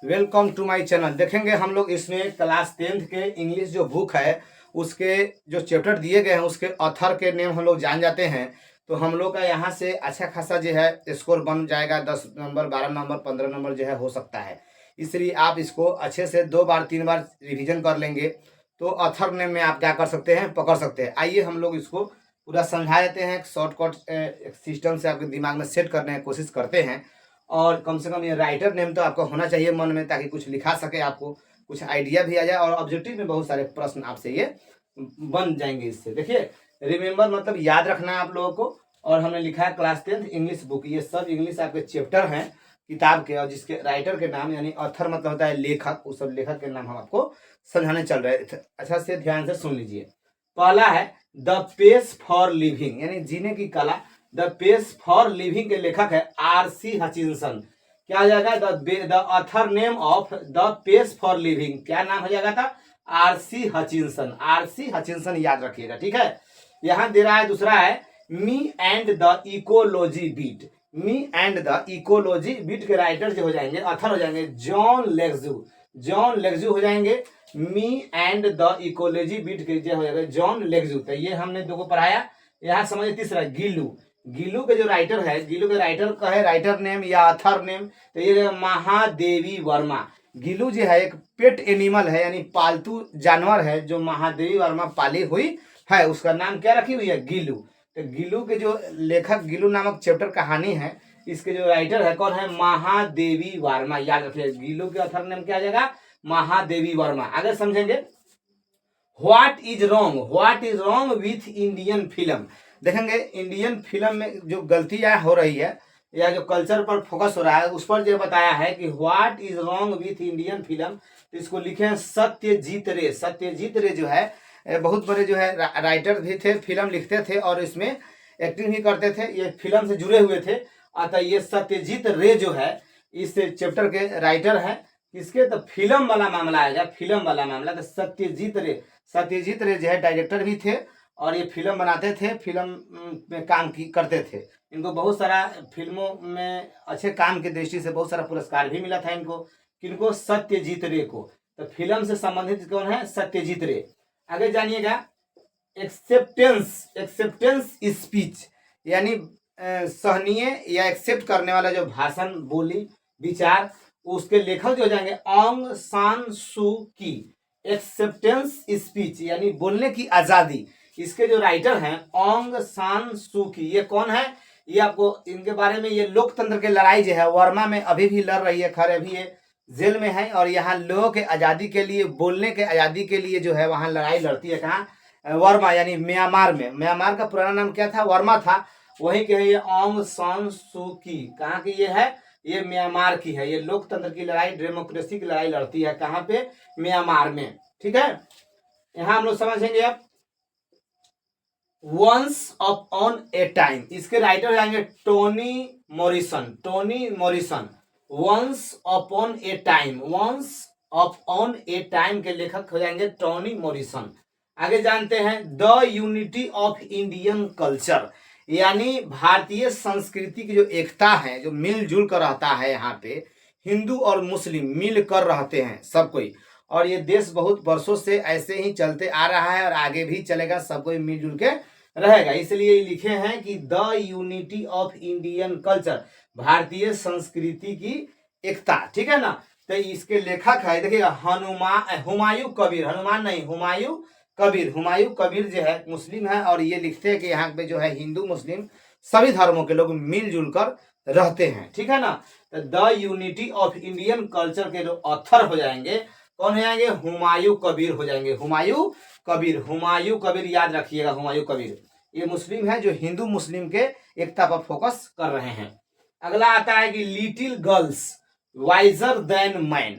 Welcome to my channel. देखेंगे हम लोग इसमें क्लास 10th के इंग्लिश जो बुक है उसके जो चैप्टर दिए गए हैं उसके ऑथर के नेम हम लोग जान जाते हैं। तो हम लोग का यहाँ से अच्छा खासा जो है स्कोर बन जाएगा। 10 नंबर, 12 नंबर, 15 नंबर जो है हो सकता है। इसलिए आप इसको अच्छे से 2 बार 3 बार रिवीजन कर लेंगे तो ऑथर नेम में आप क्या कर सकते हैं, पकड़ सकते हैं। आइए हम लोग इसको पूरा समझा देते हैं। शॉर्टकट सिस्टम से आपके दिमाग में सेट करने की कोशिश करते हैं। और कम से कम ये राइटर नेम तो आपको होना चाहिए मन में, ताकि कुछ लिखा सके, आपको कुछ आइडिया भी आ जाए और ऑब्जेक्टिव में बहुत सारे प्रश्न आपसे ये बन जाएंगे इससे। देखिए, रिमेंबर मतलब याद रखना है आप लोगों को। और हमने लिखा है क्लास 10th इंग्लिश बुक। ये सब इंग्लिश आपके चैप्टर हैं किताब के, और जिसके राइटर के नाम यानी ऑथर मतलब होता है लेखक, उस सब लेखक के नाम हम आपको समझाने चल रहे हैं। अच्छा से ध्यान से सुन लीजिए। पहला है द पेस फॉर लिविंग यानी जीने की कला। द पेस फॉर लिविंग के लेखक है आर.सी. हचिंसन। क्या हो जाएगा? The author name of the pace for living, क्या नाम हो जाएगा था? आर.सी. हचिंसन। आर.सी. हचिंसन याद रखिएगा, ठीक है। यहां दे रहा है दूसरा है me and the ecology beat. Me and the ecology beat के राइटर जो हो जाएंगे, ऑथर हो जाएंगे जॉन लेग्जू। जॉन लेग्जू हो जाएंगे। Me and the ecology beat के जो हो जाएगा जॉन लेग्जू। तो ये हमने दो को पढ़ाया। यहाँ समझिए तीसरा गिलू। गिलू के जो राइटर है, गिलू के राइटर का है राइटर नेम या ऑथर नेम, तो ये महादेवी वर्मा। गिलू जो है एक पेट एनिमल है यानी पालतू जानवर है जो महादेवी वर्मा पाली हुई है, उसका नाम क्या रखी हुई है? गिलू। तो गिलू के जो लेखक, गिलू नामक चैप्टर कहानी है, इसके जो राइटर है कौन है? महादेवी वर्मा। याद रखिए, गिलू के ऑथर नेम क्या आ जाएगा? महादेवी वर्मा। आगे समझेंगे। What is wrong with Indian film. देखेंगे इंडियन फिल्म में जो गलतियां हो रही है या जो कल्चर पर फोकस हो रहा है उस पर जो बताया है कि what is wrong with Indian film. तो इसको लिखे हैं सत्यजीत रे। सत्यजीत रे जो है बहुत बड़े जो है राइटर भी थे, फिल्म लिखते थे और इसमें एक्टिंग भी करते थे, ये फिल्म से जुड़े हुए थे। अतः ये सत्यजीत रे जो है इस चैप्टर के राइटर है। किसके? तो फिल्म वाला मामला आएगा, फिल्म वाला मामला। तो सत्यजीत रे जो है डायरेक्टर भी थे और ये फिल्म बनाते थे, फिल्म में काम करते थे। इनको बहुत सारा फिल्मों में अच्छे काम की दृष्टि से बहुत सारा पुरस्कार भी मिला था इनको। किनको? सत्यजीत रे को। तो फिल्म से संबंधित कौन है? सत्यजीत रे। आगे जानिएगा। एक्सेप्टेंस स्पीच यानी सहनीय या एक्सेप्ट करने वाला जो भाषण, बोली, विचार, उसके लेखक जो हो जाएंगे ऑंग सान सू की। एक्सेप्टेंस स्पीच यानी बोलने की आजादी, इसके जो राइटर हैं ऑंग सान सू की। ये कौन है? ये आपको इनके बारे में, ये लोकतंत्र की लड़ाई जो है वर्मा में अभी भी लड़ रही है। खैर अभी ये जेल में है और यहाँ लोगों के आजादी के लिए, बोलने के आजादी के लिए जो है वहां लड़ाई लड़ती है। कहाँ? वर्मा यानी म्यांमार में। म्यांमार का पुराना नाम क्या था? वर्मा था। वहीं के है ये ऑंग सान सू की। कहाँ की ये है? ये म्यांमार की है। ये लोकतंत्र की लड़ाई, डेमोक्रेसी की लड़ाई लड़ती है। कहाँ पे? म्यांमार में, ठीक है। यहां हम लोग समझेंगे अब वंस अपॉन ए टाइम। इसके राइटर जाएंगे Toni Morrison. Toni Morrison. Once upon a time, once upon a time के लेखक हो जाएंगे टोनी मॉरिसन। आगे जानते हैं the unity of Indian culture यानी भारतीय संस्कृति की जो एकता है, जो मिलजुल कर रहता है। यहाँ पे हिंदू और मुस्लिम मिल कर रहते हैं सब कोई, और ये देश बहुत वर्षों से ऐसे ही चलते आ रहा है और आगे भी चलेगा, सब कोई मिलजुल के रहेगा। इसलिए लिखे हैं कि the unity of Indian culture, भारतीय संस्कृति की एकता, ठीक है ना। तो इसके लेखक है, देखिएगा, हुमायूं कबीर। हनुमान नहीं, हुमायूं कबीर। हुमायूं कबीर जो है मुस्लिम है और ये लिखते हैं कि यहाँ पे जो है हिंदू मुस्लिम सभी धर्मों के लोग मिलजुल कर रहते हैं, ठीक है ना। तो the unity of Indian culture के जो ऑथर हो जाएंगे कौन हो जाएंगे? हुमायूं कबीर हो जाएंगे। हुमायूं कबीर, हुमायूं कबीर याद रखिएगा। हुमायूं कबीर ये मुस्लिम है जो हिंदू मुस्लिम के एकता पर फोकस कर रहे हैं। अगला आता है कि little girls wiser than man,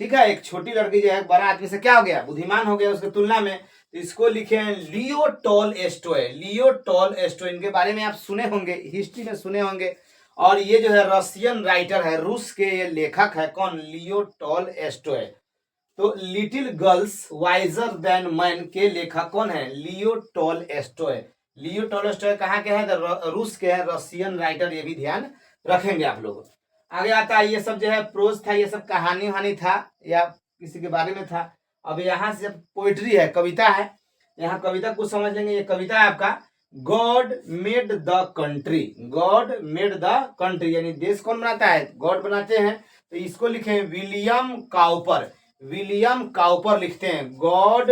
ठीक है। एक छोटी लड़की जो है बड़ा आदमी से क्या हो गया? बुद्धिमान हो गया उसके तुलना में। तो इसको लिखे हैं लियो टॉलस्टॉय। लियो टॉलस्टॉय, इनके बारे में आप सुने होंगे, हिस्ट्री में सुने होंगे। और ये जो है रशियन राइटर है, रूस के ये लेखक है। कौन? Leo Tolstoy. तो little girls wiser than man के लेखक कौन है? लियो टॉलस्टॉय। लियो टॉलस्टॉय कहाँ के हैं? रूस के हैं, रशियन राइटर, ये भी ध्यान रखेंगे आप लोग। आगे आता है, ये सब जो है प्रोज था, ये सब कहानी वहानी था या किसी के बारे में था। अब यहाँ से पोइट्री है, कविता है, यहाँ कविता कुछ समझ लेंगे। ये कविता है आपका, God made the country, God made the country, यानी देश कौन बनाता है, गॉड बनाते हैं। तो इसको लिखे विलियम काउपर, विलियम काउपर लिखते हैं, गॉड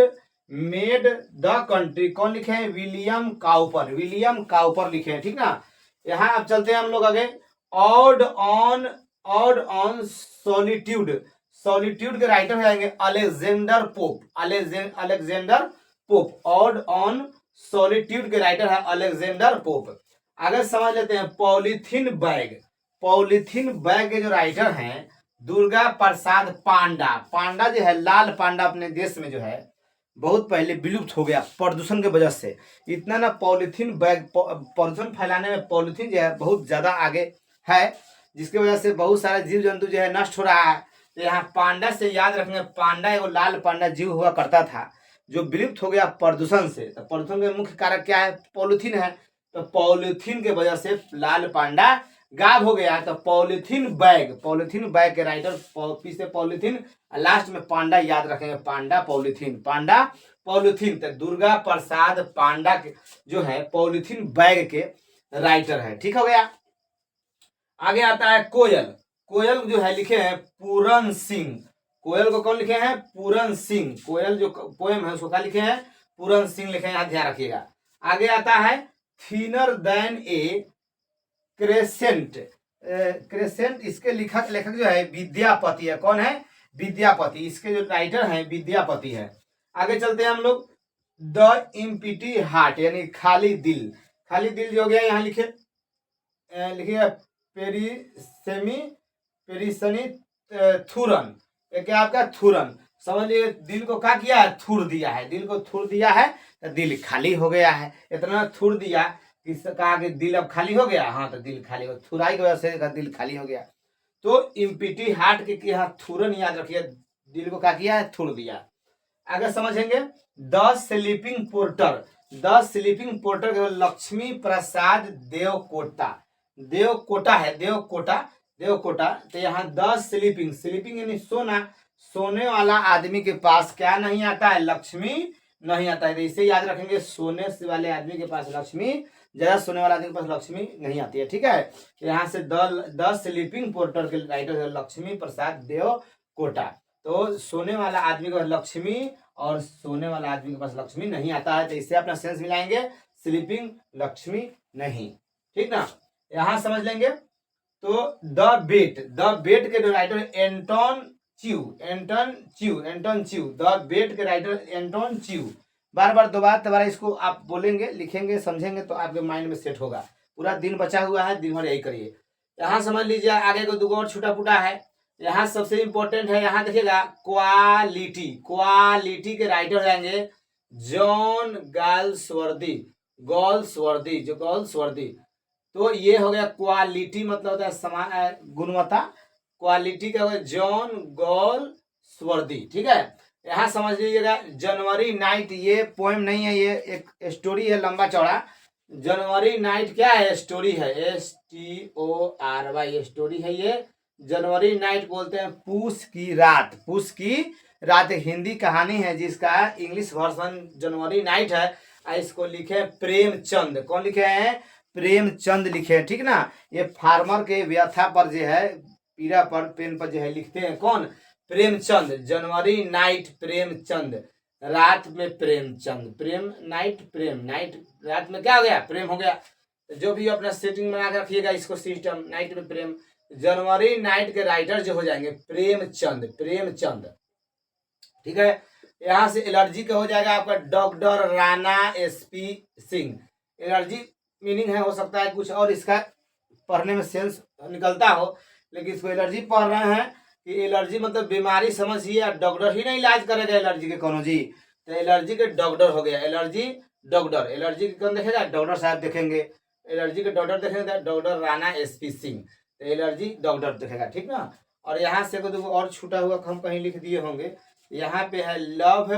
मेड द कंट्री कौन लिखे हैं, विलियम काउपर, विलियम काउपर लिखे हैं, ठीक ना। यहाँ अब चलते हैं हम लोग आगे, ऑड ऑन सॉलिट्यूड, सॉलिट्यूड के राइटर हो जाएंगे Alexander pope, Alexander pope, odd on solitude के राइटर है अलेक्जेंडर पोप। आगे समझ लेते हैं पॉलीथीन बैग, पॉलीथीन बैग के जो राइटर हैं दुर्गा प्रसाद पांडा, पांडा जो है लाल पांडा अपने देश में जो है बहुत पहले विलुप्त हो गया प्रदूषण के वजह से। इतना ना पॉलीथीन बैग, प्रदूषण फैलाने में पॉलीथीन जो है बहुत ज्यादा आगे है, जिसकी वजह से बहुत सारे जीव जंतु जो है नष्ट हो रहा है। तो यहाँ पांडा से याद रखेंगे, पांडा एगो लाल पांडा जीव हुआ करता था जो विलुप्त हो गया प्रदूषण से। तो प्रदूषण के मुख्य कारक क्या है, पॉलीथीन है। तो पॉलीथीन के वजह से लाल पांडा गायब हो गया। तो पॉलीथीन बैग, पॉलीथीन बैग के राइटर पीछे पॉलीथीन, लास्ट में पांडा याद रखेंगे, पांडा पॉलीथीन, पांडा पॉलीथीन। तो दुर्गा प्रसाद पांडा के जो है पॉलीथीन बैग के राइटर है, ठीक हो गया। आगे आता है कोयल, कोयल जो है लिखे हैं पूरन सिंह, कोयल को कौन लिखे हैं, पूरन सिंह, कोयल जो पोएम है उसको क्या लिखे हैं, पूरन सिंह लिखे हैं, यहाँ ध्यान रखिएगा। आगे आता है थिनर देन ए क्रेसेंट, क्रेसेंट इसके लेखक जो है विद्यापति है, कौन है, विद्यापति, इसके जो राइटर हैं विद्यापति है। आगे चलते हैं हम लोग, द इम्पिटी हार्ट यानी खाली दिल, खाली दिल जो हो गया यहाँ लिखे लिखिए पेरिसनी थुरन, ये क्या आपका थुरन, समझिए दिल को क्या किया है, थुर दिया है, दिल को थुर दिया है तो दिल खाली हो गया है। इतना थुर दिया कि कहा कि दिल अब खाली हो गया, हाँ तो दिल खाली हो, थुराई की वजह से दिल खाली हो गया। तो इम्पिटी हार्ट के यहाँ थुरन याद रखिए, दिल को क्या किया है, थुर दिया। आगे समझेंगे the sleeping porter, the sleeping porter के लक्ष्मी प्रसाद देवकोटा, देवकोटा है, देवकोटा, देवकोटा। तो यहाँ द स्लीपिंग, स्लीपिंग यानी सोना, सोने वाला आदमी के पास क्या नहीं आता है, लक्ष्मी नहीं आता है। तो इसे याद रखेंगे, सोने वाले आदमी के पास लक्ष्मी, ज्यादा सोने वाला आदमी के पास लक्ष्मी नहीं आती है, ठीक है। यहाँ से द स्लीपिंग पोर्टर के राइटर है लक्ष्मी प्रसाद देवकोटा। तो सोने वाला आदमी के पास लक्ष्मी और सोने वाला आदमी के पास लक्ष्मी नहीं आता है, तो इससे अपना सेंस मिलाएंगे, स्लीपिंग लक्ष्मी नहीं, ठीक ना। यहां समझ लेंगे। तो द बेट के writer Anton Chew, Anton Chew, the bet के राइटर एंटोन च्यू। बार बार दोबारा इसको आप बोलेंगे, लिखेंगे, समझेंगे तो आपके माइंड में सेट होगा। पूरा दिन बचा हुआ है, दिन भर यही करिए। यहाँ समझ लीजिए, आगे को दो और छूटा फूटा है। यहाँ सबसे इंपॉर्टेंट है, यहाँ देखिएगा क्वालिटी, क्वालिटी के राइटर हो जाएंगे जॉन गाल्सवर्दी, गॉल्सवर्दी, जो गॉल्सवर्दी। तो ये हो गया क्वालिटी, मतलब होता है समान, गुणवत्ता, क्वालिटी का हो गया जॉन गॉल्सवर्दी, ठीक है। यहाँ समझ लीजिएगा जनवरी नाइट, ये पोएम नहीं है, ये एक स्टोरी है लंबा चौड़ा। जनवरी नाइट क्या है, स्टोरी है, STORY स्टोरी है ये। जनवरी नाइट बोलते हैं पूस की रात, पूस की रात हिंदी कहानी है जिसका इंग्लिश वर्जन जनवरी नाइट है। इसको लिखे प्रेमचंद, कौन लिखे हैं, प्रेमचंद लिखे हैं, ठीक ना। ये फार्मर के व्यथा पर जो है, पीड़ा पर, पेन पर जो है लिखते हैं, कौन, प्रेमचंद। जनवरी नाइट प्रेमचंद, रात में प्रेमचंद, प्रेम नाइट, प्रेम नाइट, रात में क्या हो गया, प्रेम हो गया। जो भी अपना सेटिंग बना के रखिएगा इसको, सिस्टम, नाइट में प्रेम। जनवरी नाइट के राइटर जो हो जाएंगे प्रेमचंद, प्रेमचंद, ठीक है। यहां से एलर्जी का हो जाएगा आपका doctor Rana SP Singh. Allergy meaning है, हो सकता है कुछ और इसका पढ़ने में सेंस निकलता हो, लेकिन इसको एलर्जी पढ़ रहे हैं कि एलर्जी मतलब बीमारी समझिए, डॉक्टर ही नहीं इलाज करेगा एलर्जी के कोनो जी। तो एलर्जी के डॉक्टर हो गया, एलर्जी डॉक्टर, एलर्जी कौन देखेगा, डॉक्टर साहब देखेंगे। एलर्जी के डॉक्टर देखेंगे डॉक्टर राणा SP सिंह, तो एलर्जी डॉक्टर देखेगा, ठीक ना। और यहाँ से को देखो और छूटा हुआ हम कहीं लिख दिए होंगे, यहाँ पे है लव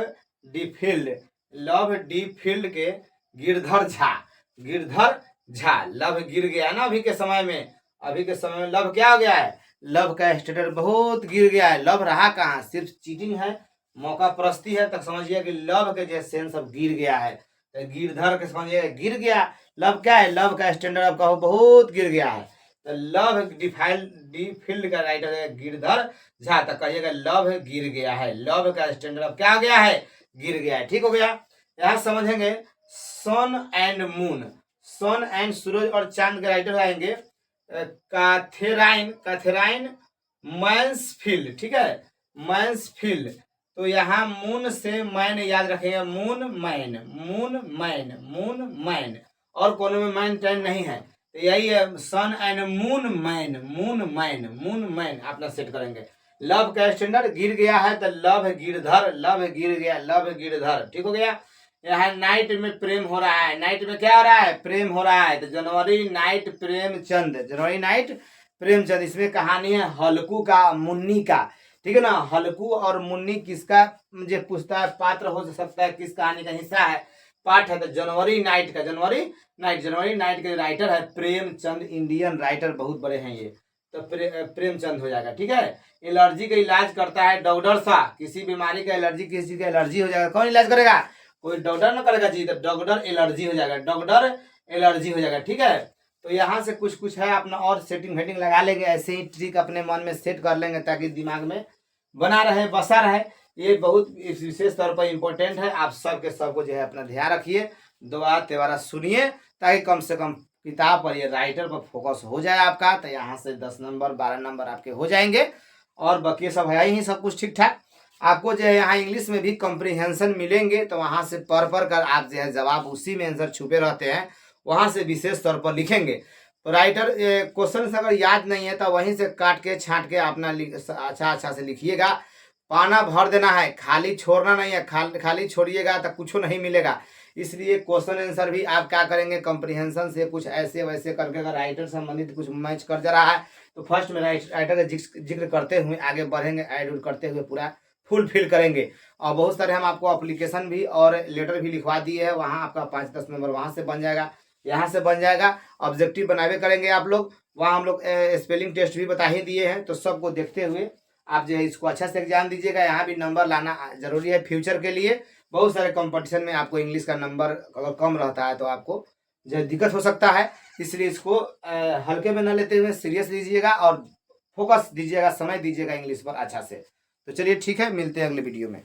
डीफील्ड, लव डीफील्ड के गिरधर झा, गिरधर झा। लव गिर गया ना अभी के समय में, अभी के समय में लव क्या हो गया है, लव का स्टैंडर्ड बहुत गिर गया है। लव रहा कहाँ, सिर्फ चीटिंग है, मौका परस्ती है, तक समझिए कि लव के जो सेंस अब गिर गया है। तो गिरधर के समझिए गिर गया। लव क्या है, लव का स्टैंडर्ड अब कहो बहुत गिर गया है। तो लव डिफाइल्ड का राइटर है गिरधर झा, तक कहिएगा लव गिर गया है। लव का स्टैंडर्ड अब क्या हो गया है, गिर गया है। ठीक हो गया। यहाँ समझेंगे सन एंड मून, सन एंड सूरज और चांद के राइटर आएंगे कैथेराइन मैन्सफील्ड। ठीक है, मैन्सफील्ड। तो यहाँ मून से मैन याद रखेंगे, moon man, moon man, moon man, और कोनो में मैन टैन नहीं है। तो यही है sun and moon man, moon man, moon man अपना सेट करेंगे। लव का स्टैंडर्ड गिर गया है तो लव गिरधर, लव गिर गया, लव गिरधर। ठीक हो गया। यहाँ नाइट में प्रेम हो रहा है, नाइट में क्या हो रहा है, प्रेम हो रहा है। तो जनवरी नाइट प्रेमचंद, जनवरी नाइट प्रेमचंद। इसमें कहानी है हल्कू का मुन्नी का। ठीक है ना, हल्कू और मुन्नी किसका मुझे पूछता है, पात्र हो सकता है, किस कहानी का हिस्सा है, पार्ट है। तो जनवरी नाइट का, जनवरी नाइट के राइटर है प्रेमचंद, इंडियन राइटर बहुत बड़े हैं ये। तो प्रेमचंद हो जाएगा। ठीक है। एलर्जी का इलाज करता है डॉक्टर सा, किसी बीमारी का एलर्जी, किसी चीज का एलर्जी हो जाएगा, कौन इलाज करेगा, कोई डॉक्टर ना करेगा जी, तो डॉक्टर एलर्जी हो जाएगा, डॉक्टर एलर्जी हो जाएगा। ठीक है। तो यहाँ से कुछ है अपना और सेटिंग वेटिंग लगा लेंगे, ऐसे ही ट्रिक अपने मन में सेट कर लेंगे ताकि दिमाग में बना रहे, बसा रहे। ये बहुत विशेष तौर पर इम्पोर्टेंट है। आप सबके सबको जो है अपना ध्यान रखिए, दोबारा तेबारा सुनिए, ताकि कम से कम किताब पर, ये राइटर पर फोकस हो जाए आपका। तो यहाँ से 10 नंबर 12 नंबर आपके हो जाएंगे, और बाकी सब है ही सब कुछ ठीक ठाक। आपको जो है यहाँ इंग्लिश में भी कॉम्प्रिहेंशन मिलेंगे, तो वहाँ से पढ़ कर आप जो है जवाब उसी में आंसर छुपे रहते हैं, वहाँ से विशेष तौर पर लिखेंगे। तो राइटर क्वेश्चन अगर याद नहीं है तो वहीं से काट के छांट के अपना अच्छा से लिखिएगा। पाना भर देना है, खाली छोड़ना नहीं है, खाली छोड़िएगा तो कुछ नहीं मिलेगा। इसलिए क्वेश्चन आंसर भी आप क्या करेंगे, कॉम्प्रिहेंशन से कुछ ऐसे वैसे करके, अगर राइटर संबंधित कुछ मैच कर जा रहा है तो फर्स्ट में राइटर का जिक्र करते हुए आगे बढ़ेंगे, ऐड करते हुए पूरा फुल फिल करेंगे। और बहुत सारे हम आपको एप्लीकेशन भी और लेटर भी लिखवा दिए हैं, वहाँ आपका 5-10 नंबर वहाँ से बन जाएगा, यहाँ से बन जाएगा। ऑब्जेक्टिव बनावे करेंगे आप लोग, वहाँ हम लोग स्पेलिंग टेस्ट भी बता ही दिए हैं। तो सबको देखते हुए आप जो है इसको अच्छा से एग्जाम दीजिएगा। यहाँ भी नंबर लाना जरूरी है फ्यूचर के लिए। बहुत सारे कंपटीशन में आपको इंग्लिश का नंबर अगर कम रहता है तो आपको जो दिक्कत हो सकता है, इसलिए इसको हल्के में न लेते हुए सीरियस लीजिएगा और फोकस दीजिएगा, समय दीजिएगा इंग्लिश पर अच्छा से। तो चलिए ठीक है, मिलते हैं अगले वीडियो में।